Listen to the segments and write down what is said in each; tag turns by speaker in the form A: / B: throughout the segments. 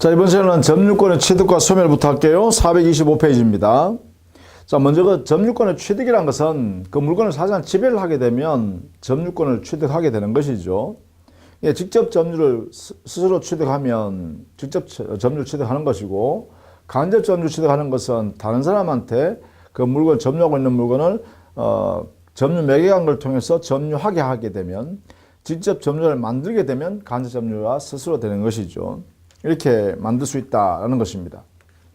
A: 자, 이번 시간은 점유권의 취득과 소멸부터 할게요. 425페이지입니다. 자, 먼저 그 점유권의 취득이란 것은 그 물건을 사실상 지배를 하게 되면 점유권을 취득하게 되는 것이죠. 예, 직접 점유를 스스로 취득하면 직접 점유를 취득하는 것이고, 간접 점유 취득하는 것은 다른 사람한테 그 물건을 점유하고 있는 물건을 점유 매개관을 통해서 점유하게 하게 되면, 직접 점유를 만들게 되면 간접 점유가 스스로 되는 것이죠. 이렇게 만들 수 있다는 것입니다.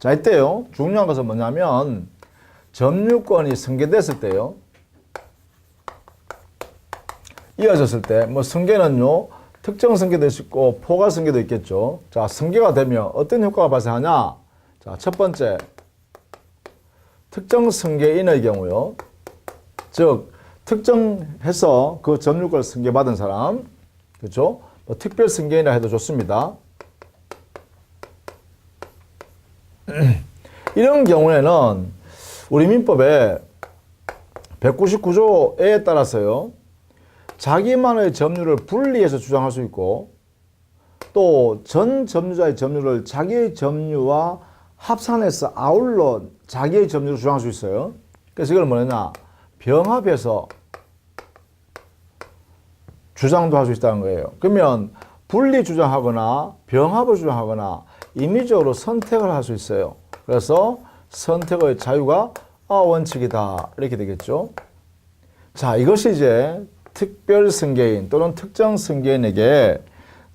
A: 자, 이때요, 중요한 것은 뭐냐면 점유권이 승계됐을 때요, 이어졌을 때, 뭐 승계는요 특정 승계도 있고 포괄 승계도 있겠죠. 자, 승계가 되면 어떤 효과가 발생하냐? 자, 첫 번째, 특정 승계인의 경우요, 즉 특정해서 그 점유권을 승계받은 사람, 그렇죠? 뭐 특별 승계인이라 해도 좋습니다. 이런 경우에는 우리 민법에 199조에 따라서요, 자기만의 점유를 분리해서 주장할 수 있고, 또 전 점유자의 점유를 자기의 점유와 합산해서 아울러 자기의 점유를 주장할 수 있어요. 그래서 이걸 뭐냐, 병합해서 주장도 할 수 있다는 거예요. 그러면 분리 주장하거나 병합을 주장하거나 임의적으로 선택을 할 수 있어요. 그래서 선택의 자유가 원칙이다, 이렇게 되겠죠. 자, 이것이 이제 특별 승계인 또는 특정 승계인에게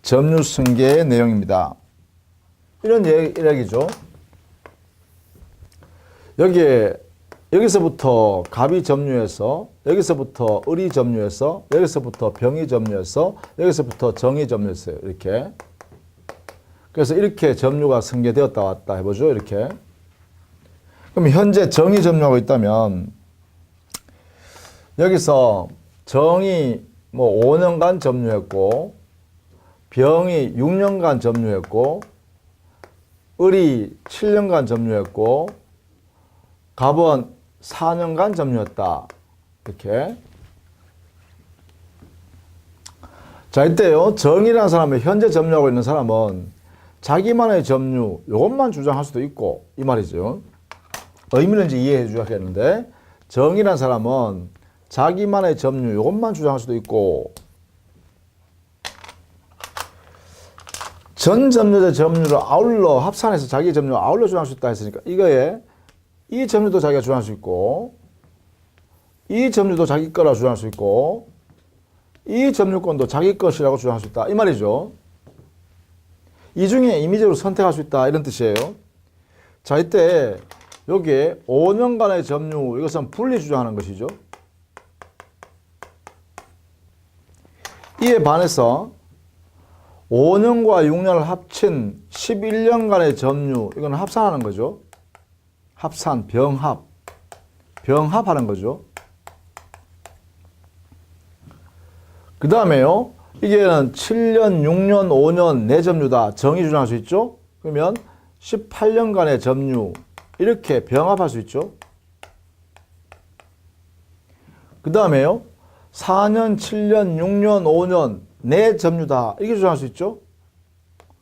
A: 점유 승계의 내용입니다. 이런 이야기죠. 여기서부터 갑이 점유해서, 여기서부터 을이 점유해서, 여기서부터 병이 점유해서, 여기서부터 정이 점유했어요. 이렇게. 그래서 이렇게 점유가 승계되었다 왔다 해보죠. 이렇게. 그럼 현재 정이 점유하고 있다면, 여기서 정이 뭐 5년간 점유했고, 병이 6년간 점유했고, 을이 7년간 점유했고, 갑은 4년간 점유했다. 이렇게. 자, 이때요, 정이라는 사람은, 현재 점유하고 있는 사람은 자기만의 점유, 이것만 주장할 수도 있고, 이 말이죠. 의미는 이제 이해해 주셔야겠는데, 정이라는 사람은 자기만의 점유, 이것만 주장할 수도 있고, 전 점유자 점유를 아울러 합산해서 자기 점유를 아울러 주장할 수 있다 했으니까, 이거에 이 점유도 자기가 주장할 수 있고, 이 점유도 자기 거라고 주장할 수 있고, 이 점유권도 자기 것이라고 주장할 수 있다, 이 말이죠. 이 중에 임의적으로 선택할 수 있다, 이런 뜻이에요. 자, 이때 여기에 5년간의 점유, 이것은 분리 주장하는 것이죠. 이에 반해서 5년과 6년을 합친 11년간의 점유, 이건 합산하는 거죠. 합산, 병합하는 거죠. 그 다음에요, 이게는 7년, 6년, 5년 내 점유다, 정이 주장할 수 있죠. 그러면 18년간의 점유, 이렇게 병합할 수 있죠. 그 다음에요, 4년, 7년, 6년, 5년 내 점유다, 이렇게 주장할 수 있죠.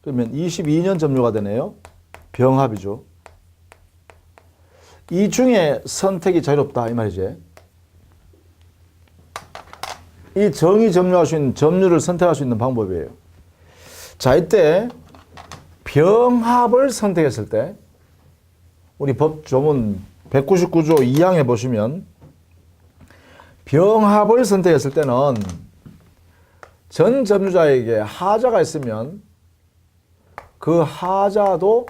A: 그러면 22년 점유가 되네요. 병합이죠. 이 중에 선택이 자유롭다, 이 말이지. 이 정이 점유할 수 있는, 점유를 선택할 수 있는 방법이에요. 자, 이때 병합을 선택했을 때, 우리 법 조문 199조 2항에 보시면, 병합을 선택했을 때는 전 점유자에게 하자가 있으면 그 하자도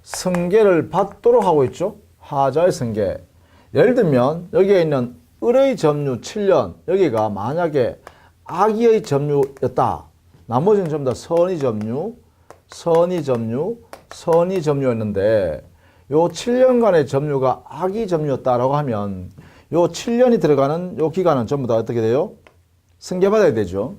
A: 승계를 받도록 하고 있죠. 하자의 승계. 예를 들면 여기에 있는 을의 점유 7년, 여기가 만약에 악의의 점유였다. 나머지는 전부 다 선의 점유, 선의 점유, 선의 점유였는데, 요 7년간의 점유가 악의 점유였다라고 하면 요 7년이 들어가는 요 기간은 전부 다 어떻게 돼요? 승계받아야 되죠.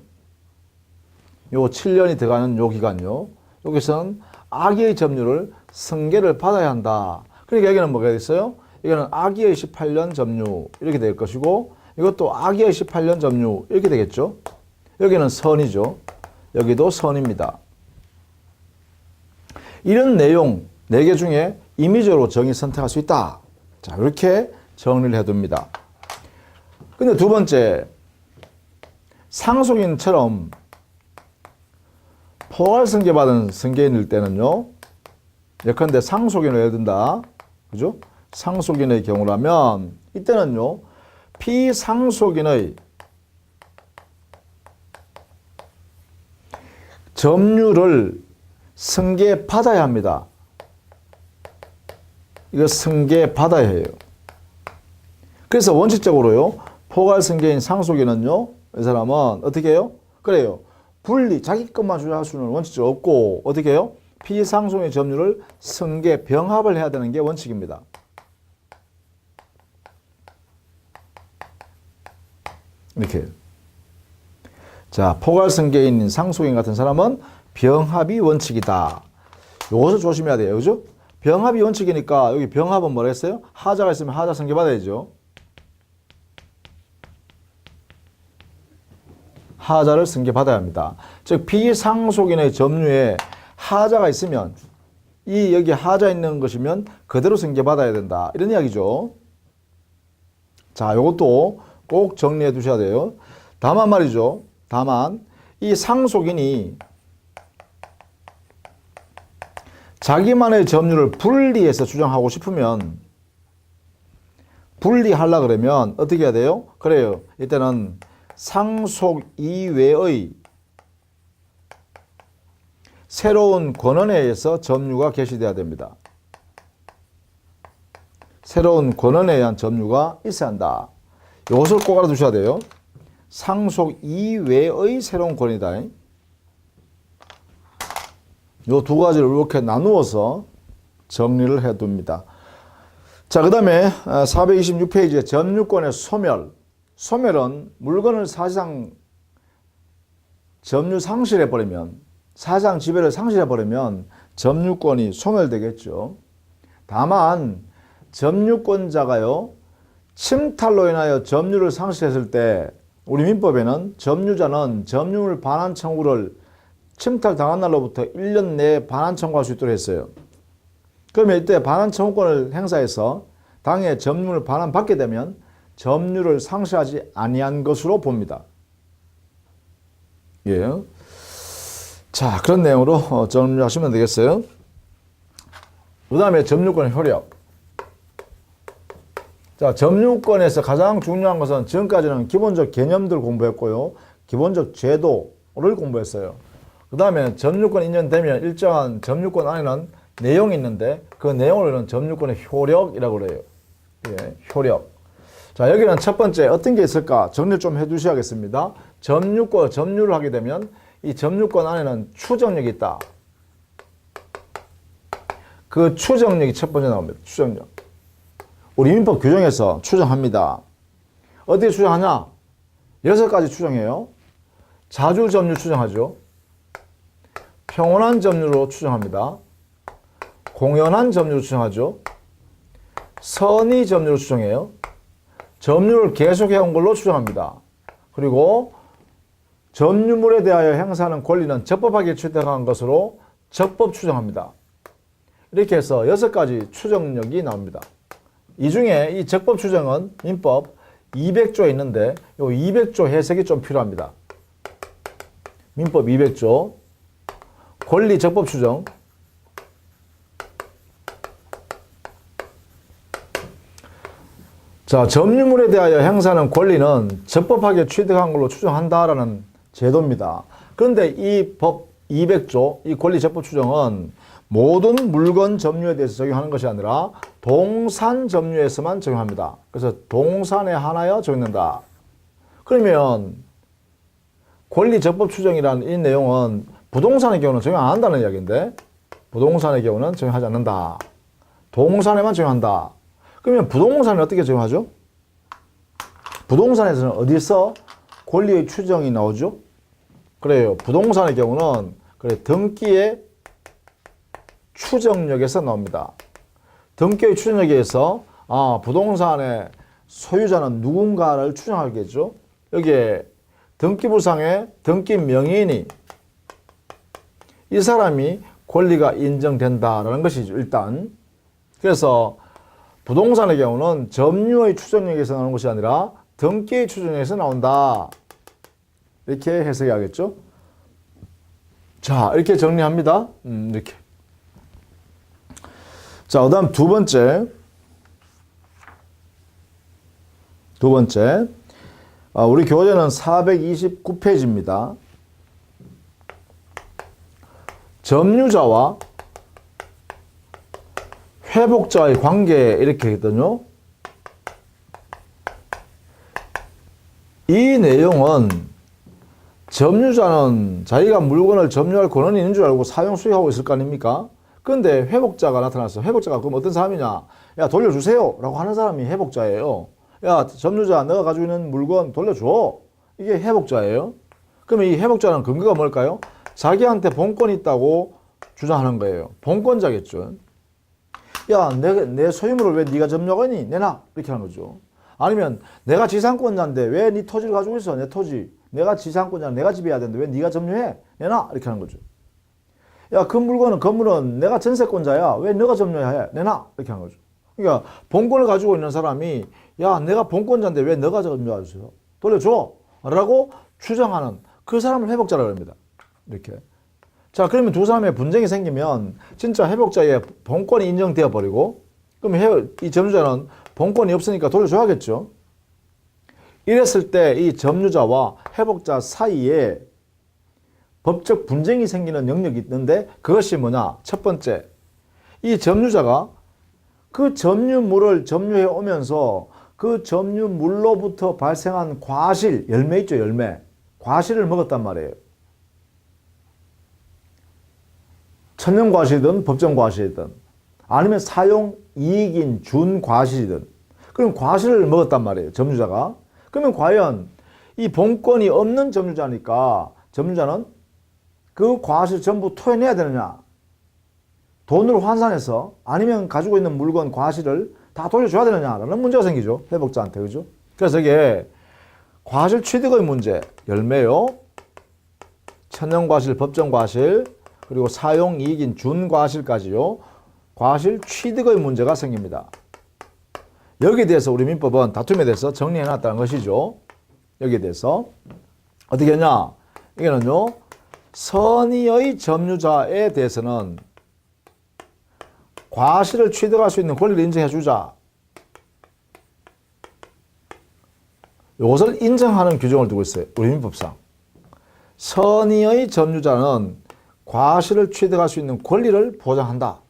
A: 요 7년이 들어가는 요 기간요, 여기서는 악의의 점유를 승계를 받아야 한다. 그러니까 여기는 뭐가 있어요? 이거는 악의의 18년 점유, 이렇게 될 것이고, 이것도 악의의 18년 점유, 이렇게 되겠죠. 여기는 선이죠. 여기도 선입니다. 이런 내용 4개 중에 임의적으로 정의 선택할 수 있다. 자, 이렇게 정리를 해둡니다. 근데 두 번째, 상속인처럼 포괄승계받은 승계인일 때는요, 예컨대 상속인을 예를 든다. 그죠? 상속인의 경우라면, 이때는요, 피상속인의 점유를 승계받아야 합니다. 이거 승계받아야 해요. 그래서 원칙적으로요, 포괄승계인 상속인은요, 이 사람은 어떻게 해요? 그래요. 분리, 자기 것만 주장할 수는 원칙적으로 없고, 어떻게 해요? 피상속인의 점유를 승계, 병합을 해야 되는 게 원칙입니다. 이렇게. 자, 포괄승계인 상속인 같은 사람은 병합이 원칙이다. 요것을 조심해야 돼요. 그죠? 병합이 원칙이니까 여기 병합은 뭐라 했어요? 하자가 있으면 하자 승계 받아야죠. 하자를 승계 받아야 합니다. 즉 피상속인의 점유에 하자가 있으면 이 여기 하자 있는 것이면 그대로 승계 받아야 된다. 이런 이야기죠. 자, 요것도 꼭 정리해 두셔야 돼요. 다만 말이죠. 다만 이 상속인이 자기만의 점유를 분리해서 주장하고 싶으면 분리하려고 그러면 어떻게 해야 돼요? 그래요. 이때는 상속 이외의 새로운 권한에 의해서 점유가 개시돼야 됩니다. 새로운 권한에 의한 점유가 있어야 한다. 이것을 꼭 알아두셔야 돼요. 상속 이외의 새로운 권이다. 이 두 가지를 이렇게 나누어서 정리를 해둡니다. 자, 그 다음에 426페이지에 점유권의 소멸. 소멸은 물건을 사실상 점유 상실해버리면, 사실상 지배를 상실해버리면 점유권이 소멸되겠죠. 다만 점유권자가요, 침탈로 인하여 점유를 상실했을 때 우리 민법에는 점유자는 점유물 반환 청구를 침탈당한 날로부터 1년 내에 반환 청구할 수 있도록 했어요. 그러면 이때 반환 청구권을 행사해서 당해 점유를 반환받게 되면 점유를 상실하지 아니한 것으로 봅니다. 예. 자, 그런 내용으로 정리하시면 되겠어요. 그 다음에 점유권의 효력. 자, 점유권에서 가장 중요한 것은 지금까지는 기본적 개념들 공부했고요. 기본적 제도를 공부했어요. 그 다음에 점유권 인정되면 일정한 점유권 안에는 내용이 있는데 그 내용을 점유권의 효력이라고 그래요. 예, 효력. 자, 여기는 첫 번째 어떤 게 있을까 정리 좀 해두셔야겠습니다. 점유를 하게 되면 이 점유권 안에는 추정력이 있다. 그 추정력이 첫 번째 나옵니다. 추정력. 우리 민법 규정에서 추정합니다. 어떻게 추정하냐? 6가지 추정해요. 자주 점유 추정하죠. 평온한 점유로 추정합니다. 공연한 점유로 추정하죠. 선의 점유로 추정해요. 점유를 계속해온 걸로 추정합니다. 그리고 점유물에 대하여 행사하는 권리는 적법하게 취득한 것으로 적법 추정합니다. 이렇게 해서 6가지 추정력이 나옵니다. 이 중에 이 적법 추정은 민법 200조에 있는데 이 200조 해석이 좀 필요합니다. 민법 200조 권리 적법 추정. 자, 점유물에 대하여 행사하는 권리는 적법하게 취득한 걸로 추정한다라는 제도입니다. 그런데 이 법 200조, 이 권리 적법 추정은 모든 물건 점유에 대해서 적용하는 것이 아니라 동산 점유에서만 적용합니다. 그래서 동산에 한하여 적용된다. 그러면 권리 적법 추정이라는 이 내용은 부동산의 경우는 적용 안 한다는 이야기인데 부동산의 경우는 적용하지 않는다. 동산에만 적용한다. 그러면 부동산은 어떻게 적용하죠? 부동산에서는 어디서 권리의 추정이 나오죠? 그래요. 부동산의 경우는 그래 등기의 추정력에서 나옵니다. 등기의 추정력에서 부동산의 소유자는 누군가를 추정하겠죠. 여기에 등기부상의 등기 명의인이 이 사람이 권리가 인정된다라는 것이죠. 일단. 그래서 부동산의 경우는 점유의 추정력에서 나오는 것이 아니라 등기의 추정력에서 나온다. 이렇게 해석이 하겠죠. 자, 이렇게 정리합니다. 이렇게. 자, 그 다음 두 번째. 우리 교재는 429페이지입니다. 점유자와 회복자의 관계 이렇게 했거든요. 이 내용은 점유자는 자기가 물건을 점유할 권한이 있는 줄 알고 사용 수익하고 있을 거 아닙니까? 그런데 회복자가 나타났어. 회복자가 그럼 어떤 사람이냐? 야, 돌려주세요 라고 하는 사람이 회복자예요. 야, 점유자 내가 가지고 있는 물건 돌려줘. 이게 회복자예요. 그러면 이 회복자는 근거가 뭘까요? 자기한테 본권이 있다고 주장하는 거예요. 본권자겠죠. 야, 내 소유물을 왜 네가 점유하니? 내놔. 이렇게 하는 거죠. 아니면 내가 지상권자인데 왜 네 토지를 가지고 있어? 내 토지. 내가 지상권자는 내가 지배해야 되는데 왜 네가 점유해? 내놔. 이렇게 하는 거죠. 야, 그 건물은 내가 전세권자야. 왜 너가 점유해야 해? 내놔. 이렇게 하는 거죠. 그러니까 본권을 가지고 있는 사람이 야, 내가 본권자인데 왜 너가 점유하세요? 돌려줘. 라고 주장하는 그 사람을 회복자라고 합니다. 이렇게. 자, 그러면 두 사람의 분쟁이 생기면 진짜 회복자의 본권이 인정되어 버리고 그럼 이 점유자는 본권이 없으니까 돌려줘야겠죠. 이랬을 때 이 점유자와 회복자 사이에 법적 분쟁이 생기는 영역이 있는데 그것이 뭐냐? 첫 번째, 이 점유자가 그 점유물을 점유해 오면서 그 점유물로부터 발생한 과실, 열매 있죠, 열매. 과실을 먹었단 말이에요. 천연과실이든 법정과실이든 아니면 사용이익인 준과실이든 그럼 과실을 먹었단 말이에요. 점유자가. 그러면 과연 이 본권이 없는 점유자니까 점유자는 그 과실 전부 토해내야 되느냐? 돈으로 환산해서 아니면 가지고 있는 물건 과실을 다 돌려줘야 되느냐라는 문제가 생기죠. 회복자한테. 그죠? 그래서 이게 과실 취득의 문제, 열매요. 천연과실, 법정과실, 그리고 사용이익인 준과실까지요. 과실 취득의 문제가 생깁니다. 여기에 대해서 우리 민법은 다툼에 대해서 정리해놨다는 것이죠. 여기에 대해서 어떻게 했냐? 이게는요. 선의의 점유자에 대해서는 과실을 취득할 수 있는 권리를 인정해 주자. 이것을 인정하는 규정을 두고 있어요. 우리 민법상. 선의의 점유자는 과실을 취득할 수 있는 권리를 보장한다.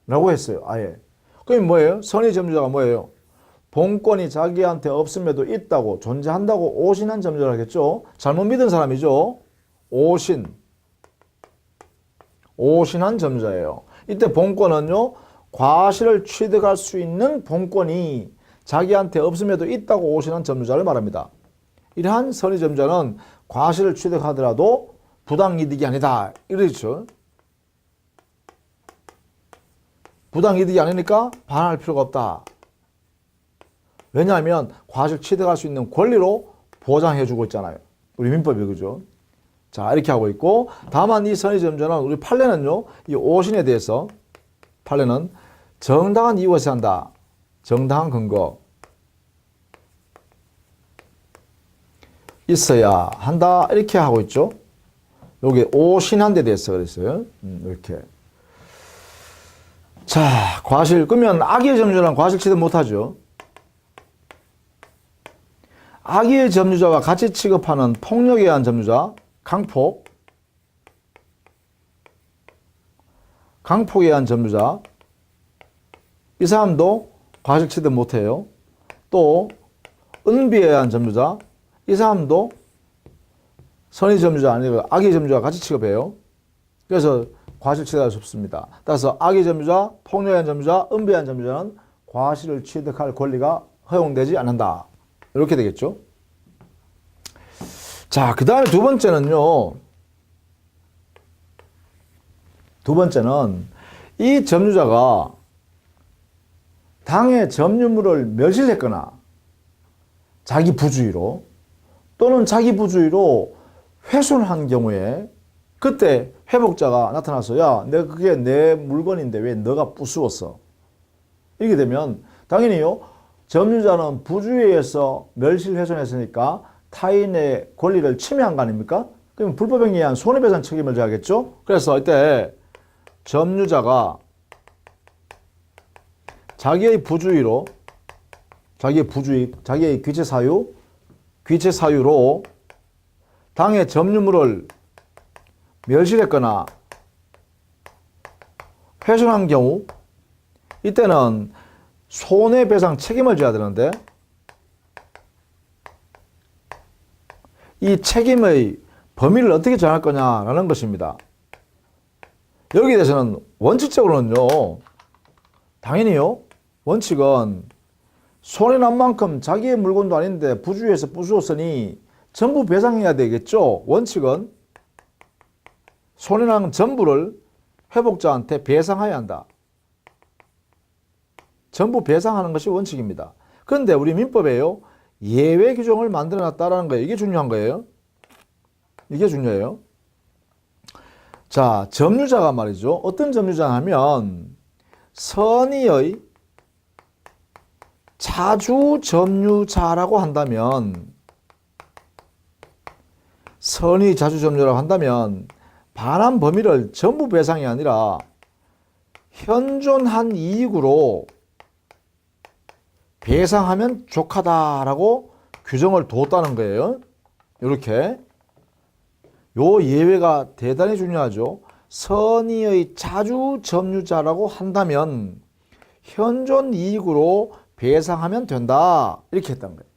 A: 라고 했어요. 아예. 그럼 뭐예요? 선의 점유자가 뭐예요? 본권이 자기한테 없음에도 있다고 존재한다고 오신한 점유자를 하겠죠. 잘못 믿은 사람이죠. 오신한 점유자예요. 이때 본권은요. 과실을 취득할 수 있는 본권이 자기한테 없음에도 있다고 오신한 점유자를 말합니다. 이러한 선의 점유자는 과실을 취득하더라도 부당이득이 아니다. 이러죠. 부당이득이 아니니까 반할 필요가 없다. 왜냐하면 과실 취득할 수 있는 권리로 보장해주고 있잖아요. 우리 민법이 그죠. 자, 이렇게 하고 있고 다만 이 선의 점유자는 우리 판례는요. 이 오신에 대해서 판례는 정당한 이유가 있어야 한다. 정당한 근거 있어야 한다. 이렇게 하고 있죠. 여기 오신한 데 대해서 그랬어요. 이렇게. 자, 과실. 그러면 악의의 점유자는 과실 취득 못하죠. 악의의 점유자와 같이 취급하는 폭력에 의한 점유자, 강폭. 강폭에 의한 점유자. 이 사람도 과실 취득 못해요. 또 은비에 의한 점유자. 이 사람도 선의 점유자 아니고 악의 점유자와 같이 취급해요. 그래서 과실 취득할 수 없습니다. 따라서 악의 점유자, 폭력에 의한 점유자, 은비에 의한 점유자는 과실을 취득할 권리가 허용되지 않는다. 이렇게 되겠죠. 자, 그 다음에 두 번째는요. 두 번째는 이 점유자가 당의 점유물을 멸실했거나 자기 부주의로 또는 자기 부주의로 훼손한 경우에 그때 회복자가 나타나서 야, 그게 내 물건인데 왜 너가 부수었어? 이렇게 되면 당연히요. 점유자는 부주의에 의해서 멸실훼손했으니까 타인의 권리를 침해한 거 아닙니까? 그럼 불법행위에 의한 손해배상 책임을 져야겠죠? 그래서 이때 점유자가 자기의 부주의로 자기의 귀체 사유로 당의 점유물을 멸실했거나 훼손한 경우 이때는 손해배상 책임을 져야 되는데 이 책임의 범위를 어떻게 정할 거냐라는 것입니다. 여기에 대해서는 원칙적으로는요. 당연히요. 원칙은 손해난 만큼 자기의 물건도 아닌데 부주의해서 부수었으니 전부 배상해야 되겠죠. 원칙은 손해난 전부를 회복자한테 배상해야 한다. 전부 배상하는 것이 원칙입니다. 그런데 우리 민법에요. 예외 규정을 만들어 놨다라는 거예요. 이게 중요한 거예요. 이게 중요해요. 자, 점유자가 말이죠. 어떤 점유자 하면 선의의 자주 점유자라고 한다면 선의 자주 점유라고 한다면 반환 범위를 전부 배상이 아니라 현존한 이익으로 배상하면 족하다라고 규정을 뒀다는 거예요. 이렇게. 요 예외가 대단히 중요하죠. 선의의 자주 점유자라고 한다면 현존 이익으로 배상하면 된다. 이렇게 했다는 거예요.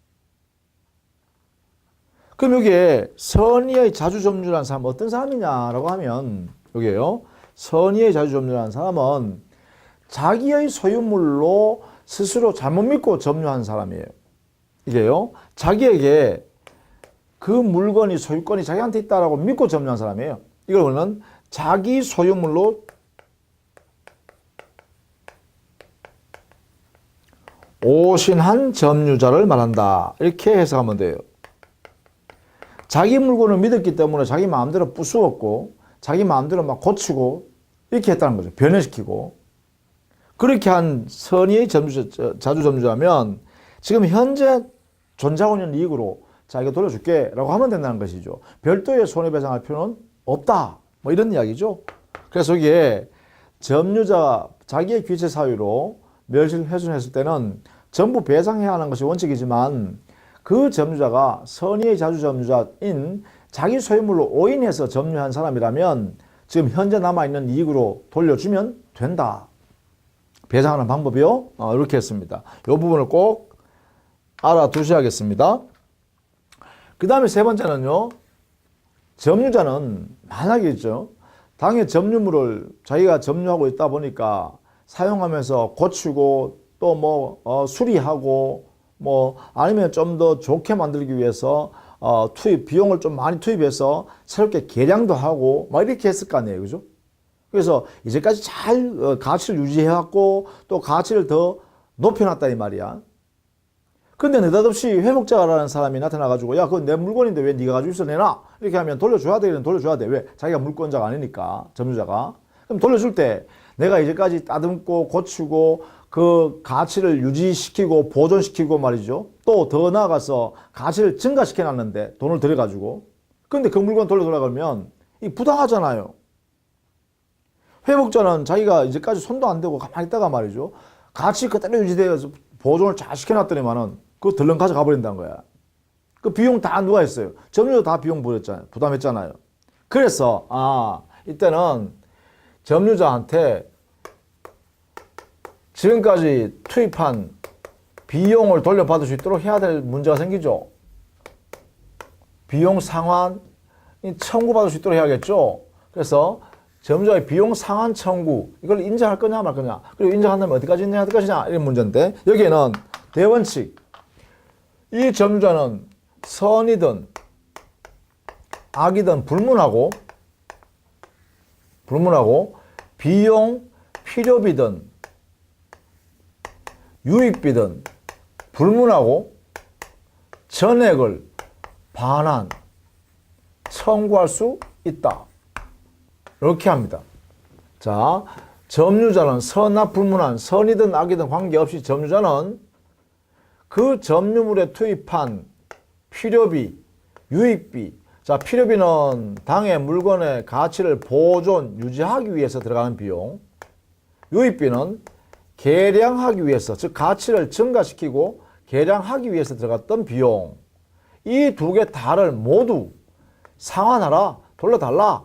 A: 그럼 여기에 선의의 자주 점유라는 사람은 어떤 사람이냐라고 하면 여기에요. 선의의 자주 점유라는 사람은 자기의 소유물로 스스로 잘못 믿고 점유한 사람이에요. 이게요. 자기에게 그 물건이 소유권이 자기한테 있다라고 믿고 점유한 사람이에요. 이걸 우리는 자기 소유물로 오신한 점유자를 말한다. 이렇게 해석하면 돼요. 자기 물건을 믿었기 때문에 자기 마음대로 부수었고 자기 마음대로 막 고치고 이렇게 했다는 거죠. 변형시키고. 그렇게 한 선의의 자주 점유자면 지금 현재 존재하고 있는 이익으로 자기가 돌려줄게 라고 하면 된다는 것이죠. 별도의 손해배상할 필요는 없다. 뭐 이런 이야기죠. 그래서 여기에 점유자가 자기의 귀체 사유로 멸실훼손했을 때는 전부 배상해야 하는 것이 원칙이지만 그 점유자가 선의의 자주 점유자인 자기 소유물로 오인해서 점유한 사람이라면 지금 현재 남아있는 이익으로 돌려주면 된다. 배상하는 방법이요. 이렇게 했습니다. 이 부분을 꼭 알아두셔야겠습니다. 그 다음에 세 번째는요. 점유자는 만약에 있죠. 당의 점유물을 자기가 점유하고 있다 보니까 사용하면서 고치고 또 수리하고 아니면 좀 더 좋게 만들기 위해서 비용을 좀 많이 투입해서 새롭게 개량도 하고 이렇게 했을 거 아니에요. 그죠? 그래서 이제까지 잘 가치를 유지해왔고 또 가치를 더 높여놨다 이 말이야. 근데 느닷없이 회복자라는 사람이 나타나가지고 야, 그건 내 물건인데 왜 네가 가지고 있어 내놔? 이렇게 하면 돌려줘야 돼. 돌려줘야 돼. 왜? 자기가 물권자가 아니니까 점유자가. 그럼 돌려줄 때 내가 이제까지 따듬고 고치고 그 가치를 유지시키고 보존시키고 말이죠. 또 더 나아가서 가치를 증가시켜놨는데 돈을 들여가지고. 근데 그 물건 돌려가면 이 부당하잖아요. 회복자는 자기가 이제까지 손도 안 대고 가만히 있다가 말이죠. 가치 그대로 유지되어서 보존을 잘 시켜놨더니만은 그거 덜렁 가져가 버린다는 거야. 그 비용 다 누가 했어요? 점유자 다 비용 부담했잖아요. 그래서 이때는 점유자한테 지금까지 투입한 비용을 돌려받을 수 있도록 해야 될 문제가 생기죠. 비용 상환 청구받을 수 있도록 해야겠죠. 그래서 점유자의 비용 상환 청구 이걸 인정할 거냐 말 거냐, 그리고 인정한다면 어디까지 인정할 것이냐 이런 문제인데, 여기에는 대원칙, 이 점유자는 선이든 악이든 불문하고 비용 필요비든 유익비든 불문하고 전액을 반환 청구할 수 있다. 이렇게 합니다. 자, 점유자는 선악 불문한 선이든 악이든 관계없이 점유자는 그 점유물에 투입한 필요비, 유익비. 자, 필요비는 당의 물건의 가치를 보존, 유지하기 위해서 들어가는 비용. 유익비는 개량하기 위해서, 즉 가치를 증가시키고 개량하기 위해서 들어갔던 비용. 이 두 개 다를 모두 상환하라, 돌려달라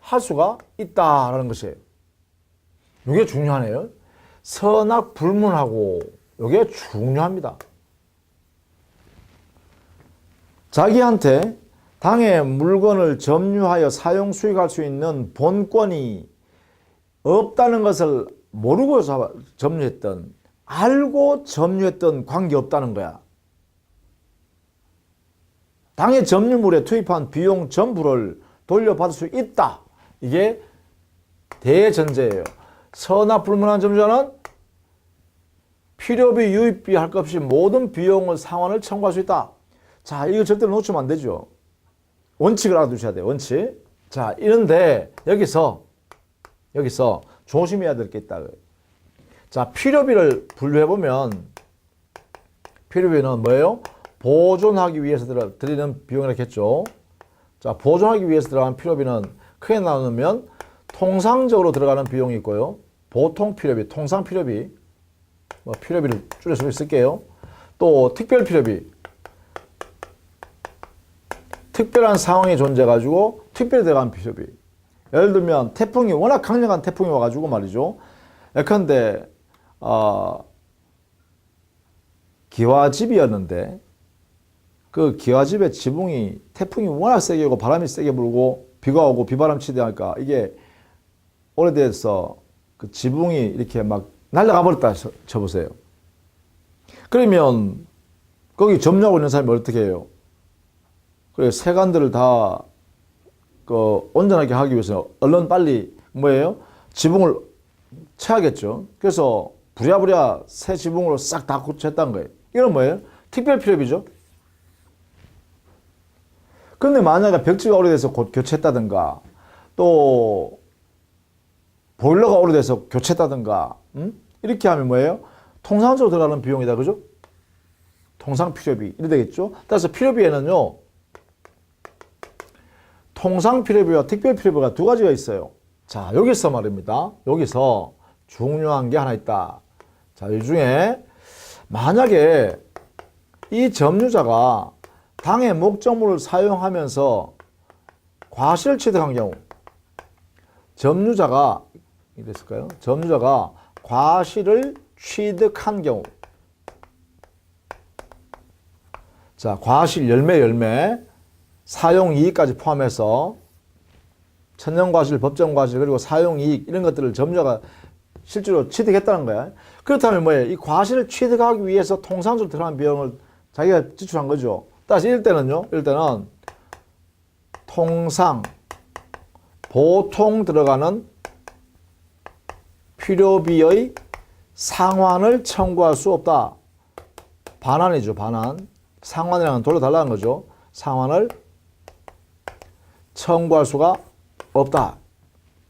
A: 할 수가 있다라는 것이에요. 이게 중요하네요. 선악 불문하고 이게 중요합니다. 자기한테 당의 물건을 점유하여 사용 수익할 수 있는 본권이 없다는 것을 모르고 점유했던, 알고 점유했던 관계없다는 거야. 당의 점유물에 투입한 비용 전부를 돌려받을 수 있다. 이게 대전제예요. 선악 불문한 점유자는 필요비, 유익비 할 것 없이 모든 비용을 상환을 청구할 수 있다. 자, 이거 절대로 놓치면 안 되죠. 원칙을 알아두셔야 돼요. 원칙. 자, 이런데 여기서 조심해야 될 게 있다. 자, 필요비를 분류해보면 필요비는 뭐예요? 보존하기 위해서 드리는 비용이라고 했죠. 자, 보존하기 위해서 들어가는 필요비는 크게 나누면 통상적으로 들어가는 비용이 있고요. 보통 필요비, 통상 필요비, 필요비를 줄여서 쓸게요. 또 특별 필요비, 특별한 상황이 존재해가지고 특별히 들어가는 필요비. 예를 들면 태풍이, 워낙 강력한 태풍이 와가지고 말이죠. 예컨대 기와집이었는데 그 기와집의 지붕이 태풍이 워낙 세게 오고 바람이 세게 불고 비가 오고 비바람 치다니까 이게 오래돼서 그 지붕이 이렇게 막 날아가 버렸다 쳐보세요. 그러면 거기 점유하고 있는 사람이 어떻게 해요? 그래, 세간들을 다 온전하게 하기 위해서 얼른 빨리 뭐예요? 지붕을 쳐야겠죠. 그래서 부랴부랴 새 지붕으로 싹 다 고쳤다는 거예요. 이건 뭐예요? 특별 필요비죠. 근데 만약에 벽지가 오래돼서 곧 교체했다든가 또 보일러가 오래돼서 교체했다든가 이렇게 하면 뭐예요? 통상적으로 들어가는 비용이다. 그죠? 통상 필요비 이래 되겠죠. 따라서 필요비에는요, 통상 필요비와 특별 필요비가 두 가지가 있어요. 자, 여기서 말입니다. 여기서 중요한 게 하나 있다. 자, 이 중에 만약에 이 점유자가 당의 목적물을 사용하면서 과실을 취득한 경우, 점유자가 이랬을까요? 점유자가 과실을 취득한 경우, 자, 과실 열매 사용이익까지 포함해서 천연과실, 법정과실, 그리고 사용이익 이런 것들을 점유자가 실제로 취득했다는 거야. 그렇다면 뭐예요? 이 과실을 취득하기 위해서 통상적으로 들어간 비용을 자기가 지출한 거죠. 따라서 이럴 때는 통상, 보통 들어가는 필요비의 상환을 청구할 수 없다. 반환이죠, 반환. 상환이라는 건 돌려달라는 거죠. 상환을 청구할 수가 없다.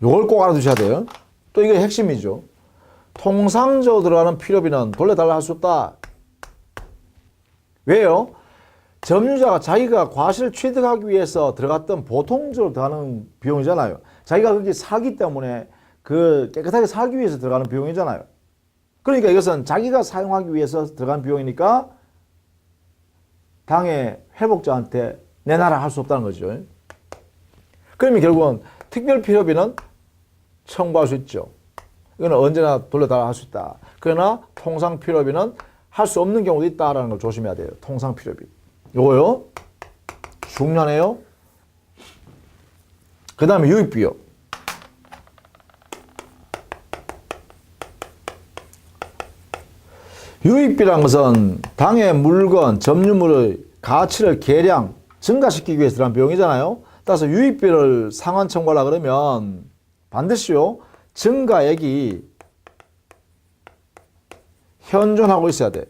A: 이걸 꼭 알아두셔야 돼요. 또 이게 핵심이죠. 통상적으로 들어가는 필요비는 돌려달라 할 수 없다. 왜요? 점유자가 자기가 과실을 취득하기 위해서 들어갔던 보통적으로 들어가는 비용이잖아요. 자기가 거기 살기 때문에 그 깨끗하게 살기 위해서 들어가는 비용이잖아요. 그러니까 이것은 자기가 사용하기 위해서 들어간 비용이니까 당의 회복자한테 내놔라 할 수 없다는 거죠. 그러면 결국은 특별 필요비는 청구할 수 있죠. 이거는 언제나 돌려달라 할 수 있다. 그러나 통상 필요비는 할 수 없는 경우도 있다라는 걸 조심해야 돼요. 통상 필요비. 요거요. 중요하네요. 그 다음에 유익비요. 유익비란 것은 당의 물건, 점유물의 가치를 개량, 증가시키기 위해서 들어간 비용이잖아요. 따라서 유익비를 상환 청구하려 그러면 반드시요, 증가액이 현존하고 있어야 돼.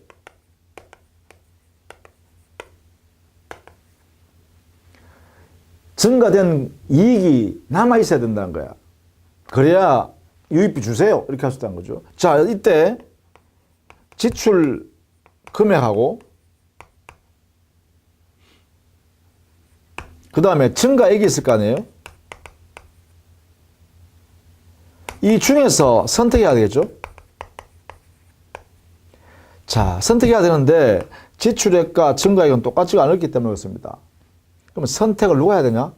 A: 증가된 이익이 남아 있어야 된다는 거야. 그래야 유입비 주세요. 이렇게 할 수 있다는 거죠. 자, 이때 지출 금액하고 그 다음에 증가액이 있을 거 아니에요? 이 중에서 선택해야 되겠죠? 자, 선택해야 되는데 지출액과 증가액은 똑같지가 않았기 때문에 그렇습니다. 그러면 선택을 누가 해야 되냐?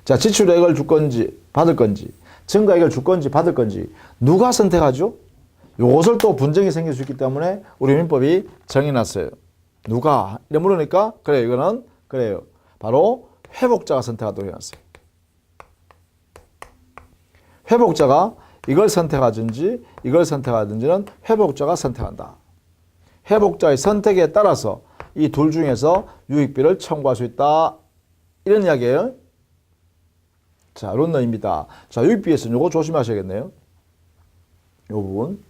A: 자, 지출액을 줄 건지 받을 건지 증가액을 줄 건지 받을 건지 누가 선택하죠? 요것을 또 분쟁이 생길 수 있기 때문에 우리 민법이 정해놨어요. 누가? 이래 물으니까 그래 이거는 그래요. 바로 회복자가 선택하도록 해놨어요. 회복자가 이걸 선택하든지 이걸 선택하든지는 회복자가 선택한다. 회복자의 선택에 따라서 이 둘 중에서 유익비를 청구할 수 있다. 이런 이야기예요. 자, 론너입니다. 자, 유익비에서는 요거 조심하셔야겠네요. 요 부분.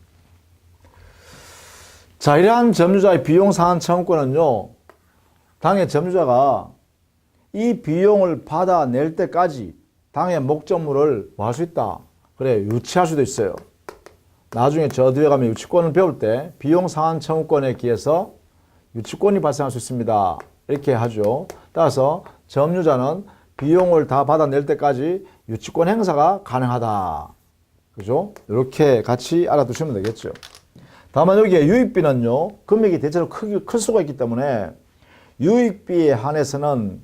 A: 자, 이러한 점유자의 비용 상환 청구권은요, 당의 점유자가 이 비용을 받아낼 때까지 당의 목적물을 뭐 할 수 있다? 그래, 유치할 수도 있어요. 나중에 저 뒤에 가면 유치권을 배울 때 비용 상환 청구권에 기해서 유치권이 발생할 수 있습니다. 이렇게 하죠. 따라서 점유자는 비용을 다 받아낼 때까지 유치권 행사가 가능하다. 그죠? 이렇게 같이 알아두시면 되겠죠. 다만 여기에 유익비는요, 금액이 대체로 클 수가 있기 때문에 유익비에 한해서는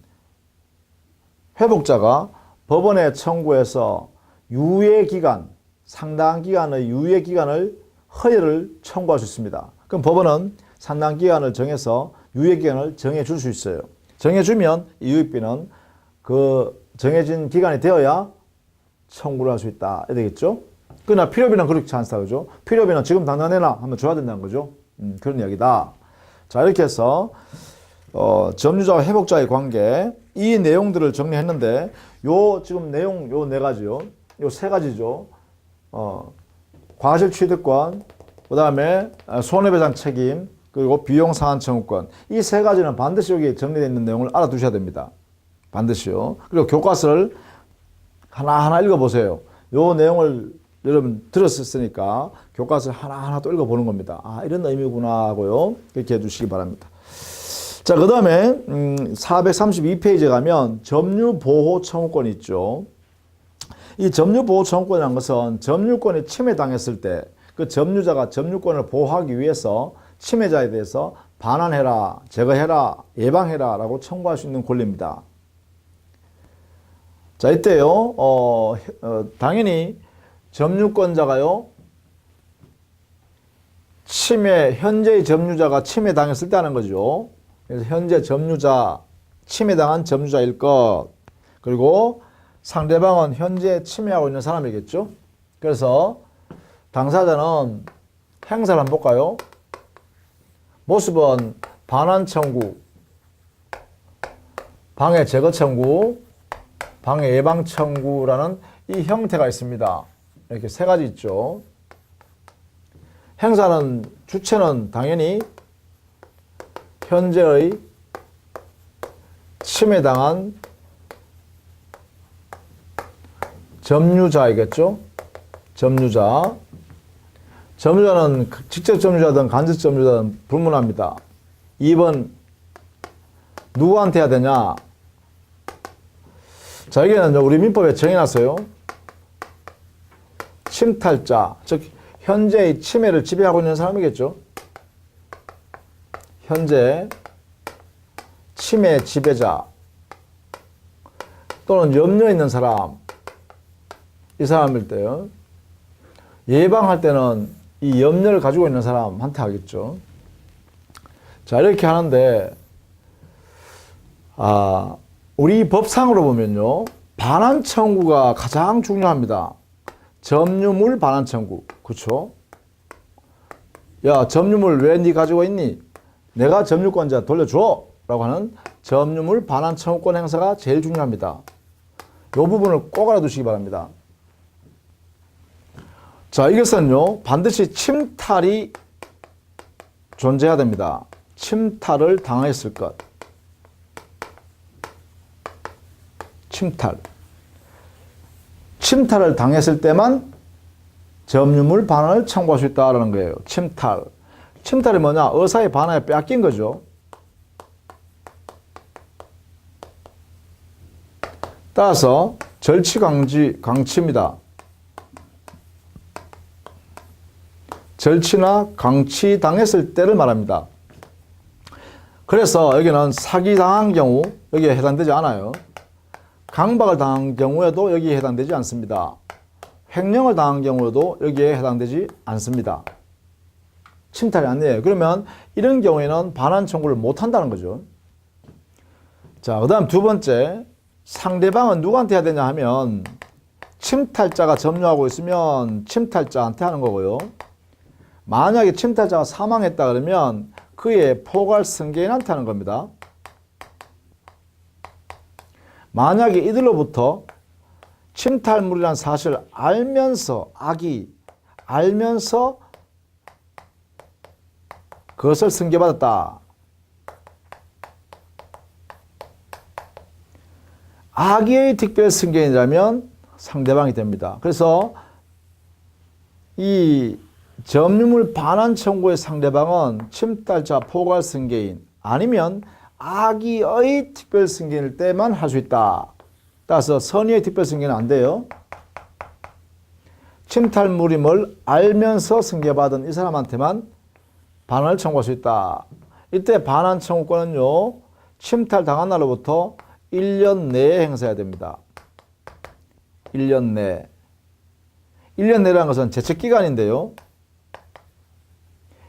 A: 회복자가 법원에 청구해서 유예기간, 상당한 기간의 유예기간을 허여를 청구할 수 있습니다. 그럼 법원은 상당한 기간을 정해서 유예기간을 정해줄 수 있어요. 정해주면 이 유익비는 그 정해진 기간이 되어야 청구를 할 수 있다. 이래 되겠죠? 그러나 필요비는 그렇지 않다. 그죠? 필요비는 지금 당장 내놔 하면 줘야 된다는 거죠. 그런 이야기다. 자, 이렇게 해서 점유자와 회복자의 관계, 이 내용들을 정리했는데, 요 지금 내용 요 네 가지요. 요 세 가지죠. 과실 취득권, 그 다음에 손해배상 책임, 그리고 비용 상환 청구권. 이 세 가지는 반드시 여기 정리되어 있는 내용을 알아두셔야 됩니다. 반드시요. 그리고 교과서를 하나하나 읽어보세요. 요 내용을 여러분 들었으니까 교과서를 하나하나 또 읽어보는 겁니다. 아, 이런 의미구나 하고요. 그렇게 해주시기 바랍니다. 자, 그 다음에 432페이지에 가면 점유보호 청구권이 있죠. 이 점유보호 청구권이라는 것은 점유권이 침해당했을 때 그 점유자가 점유권을 보호하기 위해서 침해자에 대해서 반환해라, 제거해라, 예방해라 라고 청구할 수 있는 권리입니다. 자, 이때요, 당연히 점유권자가요, 현재의 점유자가 침해당했을 때 하는 거죠. 그래서 현재 점유자, 침해당한 점유자일 것, 그리고 상대방은 현재 침해하고 있는 사람이겠죠. 그래서 당사자는 행사를 한번 볼까요? 모습은 반환 청구, 방해 제거 청구, 방해 예방 청구라는 이 형태가 있습니다. 이렇게 세 가지 있죠. 행사는, 주체는 당연히 현재의 침해당한 점유자이겠죠. 점유자. 점유자는 직접 점유자든 간접 점유자든 불문합니다. 2번 누구한테 해야 되냐? 자, 여기는 우리 민법에 정해놨어요. 침탈자, 즉 현재의 침해를 지배하고 있는 사람이겠죠. 현재 침해 지배자 또는 염려에 있는 사람, 이 사람일 때요. 예방할 때는 이 염려를 가지고 있는 사람한테 하겠죠. 자, 이렇게 하는데 우리 법상으로 보면요, 반환 청구가 가장 중요합니다. 점유물 반환 청구, 그렇죠? 야, 점유물 왜 네 가지고 있니? 내가 점유권자 돌려줘! 라고 하는 점유물 반환 청구권 행사가 제일 중요합니다. 이 부분을 꼭 알아두시기 바랍니다. 자, 이것은요, 반드시 침탈이 존재해야 됩니다. 침탈을 당했을 것. 침탈. 침탈을 당했을 때만 점유물 반환을 청구할 수 있다는 거예요. 침탈. 침탈이 뭐냐? 의사의 반환에 빼앗긴 거죠. 따라서 절취입니다. 절취나 강취 당했을 때를 말합니다. 그래서 여기는 사기당한 경우 여기에 해당되지 않아요. 강박을 당한 경우에도 여기에 해당되지 않습니다. 횡령을 당한 경우에도 여기에 해당되지 않습니다. 침탈이 아니에요. 그러면 이런 경우에는 반환 청구를 못한다는 거죠. 자, 그 다음 두 번째, 상대방은 누구한테 해야 되냐 하면 침탈자가 점유하고 있으면 침탈자한테 하는 거고요. 만약에 침탈자가 사망했다 그러면 그의 포괄 승계인한테 하는 겁니다. 만약에 이들로부터 침탈물이라는 사실을 알면서 알면서 그것을 승계받았다. 악의의 특별 승계인이라면 상대방이 됩니다. 그래서 이 점유물 반환 청구의 상대방은 침탈자 포괄 승계인 아니면 악의의 특별 승계인일 때만 할 수 있다. 따라서 선의의 특별 승계는 안 돼요. 침탈물임을 알면서 승계받은 이 사람한테만 반환을 청구할 수 있다. 이때 반환 청구권은요, 침탈 당한 날로부터 1년 내에 행사해야 됩니다. 1년 내. 1년 내라는 것은 제척기간인데요.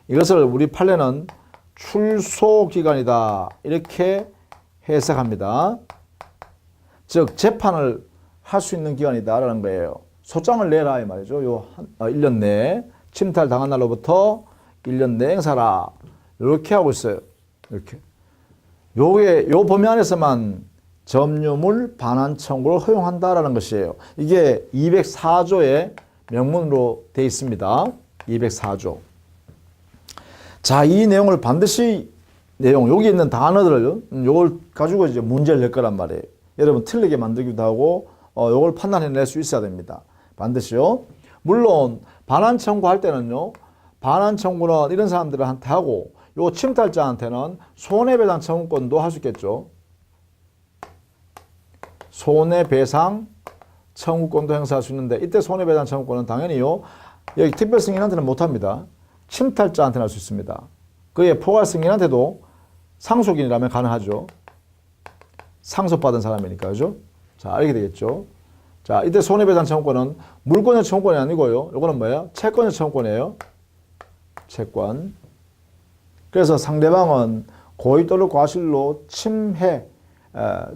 A: 이것을 우리 판례는 출소기간이다. 이렇게 해석합니다. 즉, 재판을 할 수 있는 기간이다. 라는 거예요. 소장을 내라. 이 말이죠. 요 1년 내에. 침탈 당한 날로부터 1년 내에 행사라. 이렇게 하고 있어요. 이렇게. 요 범위 안에서만 점유물 반환 청구를 허용한다라는 것이에요. 이게 204조의 명문으로 되어 있습니다. 204조. 자, 이 내용을 반드시 여기 있는 단어들을 요걸 가지고 이제 문제를 낼 거란 말이에요. 여러분 틀리게 만들기도 하고 요걸 판단해낼 수 있어야 됩니다. 반드시요. 물론 반환 청구할 때는요. 반환 청구는 이런 사람들한테 하고 요 침탈자한테는 손해배상 청구권도 할 수 있겠죠. 손해배상 청구권도 행사할 수 있는데 이때 손해배상 청구권은 당연히요. 여기 특별승인한테는 못합니다. 침탈자한테는 할 수 있습니다. 그의 포괄승인한테도 상속인이라면 가능하죠. 상속받은 사람이니까, 그죠? 자, 이렇게 되겠죠. 자, 이때 손해배상 청구권은 물권의 청구권이 아니고요. 이거는 뭐예요? 채권의 청구권이에요. 채권. 그래서 상대방은 고의 또는 과실로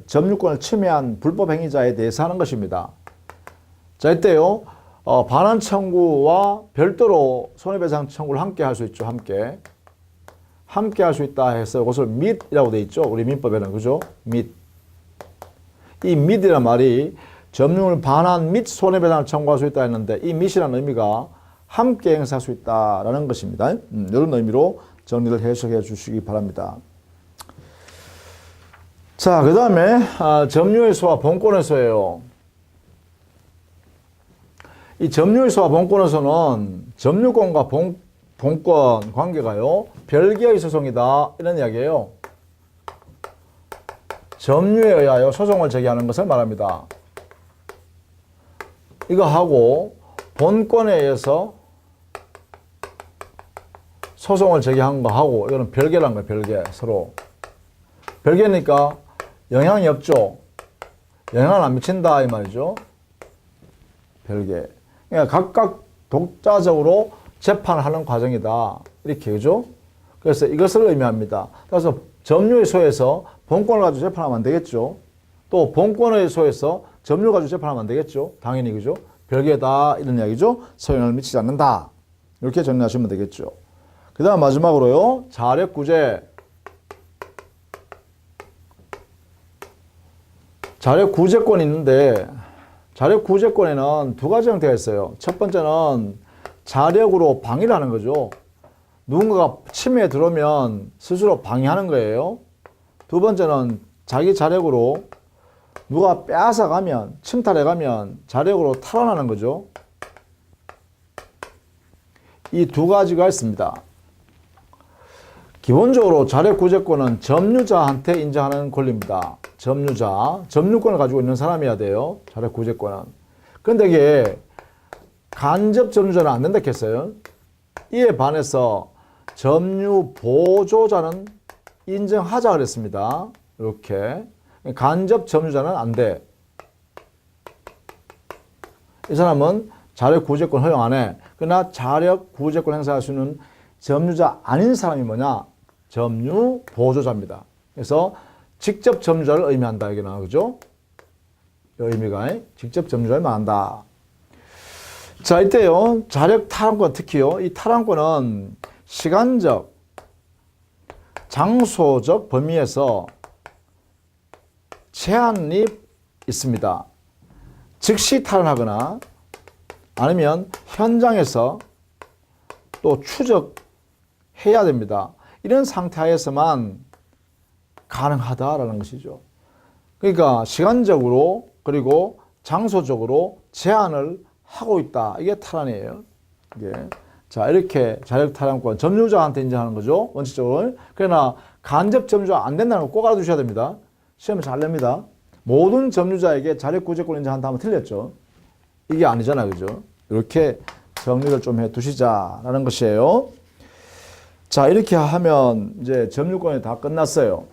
A: 점유권을 침해한 불법 행위자에 대해서 하는 것입니다. 자, 이때요. 반환 청구와 별도로 손해배상 청구를 함께 할 수 있죠. 함께 할 수 있다 해서 그것을 밋이라고 돼 있죠. 우리 민법에는. 그죠? 밋. 이 밋이란 말이 점유물 반환 및 손해배상을 청구할 수 있다 했는데 이 밋이라는 의미가 함께 행사할 수 있다라는 것입니다. 이런 의미로 정리를 해석해 주시기 바랍니다. 자, 그 다음에 점유의소와 본권의소예요. 이 점유의소와 본권의소는 점유권과 본권 관계가요. 별개의 소송이다. 이런 이야기예요. 점유에 의하여 소송을 제기하는 것을 말합니다. 이거 하고 본권에 의해서 소송을 제기한 거 하고 이거는 별개란 거예요. 별개. 서로. 별개니까 영향이 없죠. 영향을 안 미친다 이 말이죠. 별개. 그러니까 각각 독자적으로 재판을 하는 과정이다. 이렇게 그죠? 그래서 이것을 의미합니다. 그래서 점유의 소에서 본권을 가지고 재판하면 안 되겠죠. 또 본권의 소에서 점유를 가지고 재판하면 안 되겠죠. 당연히 그죠? 별개다 이런 이야기죠. 서영향을 미치지 않는다. 이렇게 정리하시면 되겠죠. 그 다음 마지막으로요. 자력구제. 자력구제권이 있는데 자력구제권에는 두 가지 형태가 있어요. 첫 번째는 자력으로 방해를 하는 거죠. 누군가가 침해에 들어오면 스스로 방해하는 거예요. 두 번째는 자기 자력으로 누가 빼앗아 가면, 침탈해 가면 자력으로 탈환하는 거죠. 이 두 가지가 있습니다. 기본적으로 자력구제권은 점유자한테 인정하는 권리입니다. 점유자, 점유권을 가지고 있는 사람이어야 돼요. 자력구제권은. 그런데 이게 간접 점유자는 안 된다 했어요. 이에 반해서 점유보조자는 인정하자 그랬습니다. 이렇게. 간접 점유자는 안 돼. 이 사람은 자력구제권 허용 안 해. 그러나 자력구제권 행사할 수 있는 점유자 아닌 사람이 뭐냐? 점유보조자입니다. 그래서 직접 점유자를 의미한다. 이게 나오죠? 이 의미가 직접 점유자를 말한다. 자, 이때요. 자력 탈환권 특히요. 이 탈환권은 시간적, 장소적 범위에서 제한이 있습니다. 즉시 탈환하거나 아니면 현장에서 또 추적해야 됩니다. 이런 상태 하에서만 가능하다라는 것이죠. 그러니까 시간적으로 그리고 장소적으로 제한을 하고 있다. 이게 탈환이에요. 예. 자, 이렇게 자력 탈환권 점유자한테 인정하는 거죠. 원칙적으로. 그러나 간접 점유자 안 된다는 거 꼭 알아두셔야 됩니다. 시험에 잘 냅니다. 모든 점유자에게 자력 구제권 인정한다 하면 틀렸죠. 이게 아니잖아요. 그죠? 이렇게 정리를 좀 해 두시자라는 것이에요. 자, 이렇게 하면 이제 점유권이 다 끝났어요.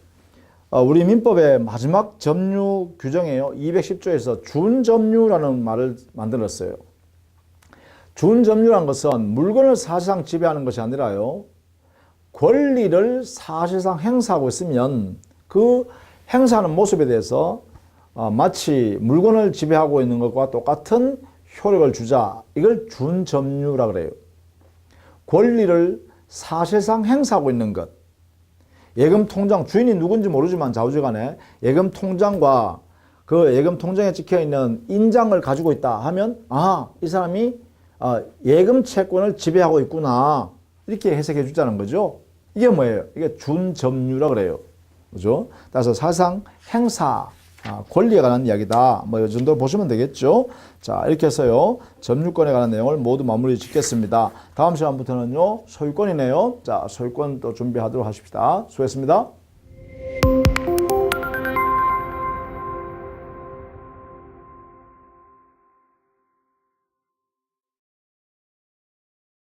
A: 우리 민법의 마지막 점유 규정이에요. 210조에서 준점유라는 말을 만들었어요. 준점유란 것은 물건을 사실상 지배하는 것이 아니라요. 권리를 사실상 행사하고 있으면 그 행사하는 모습에 대해서 마치 물건을 지배하고 있는 것과 똑같은 효력을 주자. 이걸 준점유라 그래요. 권리를 사실상 행사하고 있는 것. 예금 통장 주인이 누군지 모르지만 좌우지간에 예금 통장과 그 예금 통장에 찍혀 있는 인장을 가지고 있다 하면 이 사람이 예금 채권을 지배하고 있구나. 이렇게 해석해 주자는 거죠. 이게 뭐예요? 이게 준점유라 그래요. 그죠? 따라서 사실상 행사 권리에 관한 이야기다. 뭐 이 정도 보시면 되겠죠. 자, 이렇게 해서요. 점유권에 관한 내용을 모두 마무리 짓겠습니다. 다음 시간부터는요. 소유권이네요. 자, 소유권 또 준비하도록 하십시다. 수고했습니다.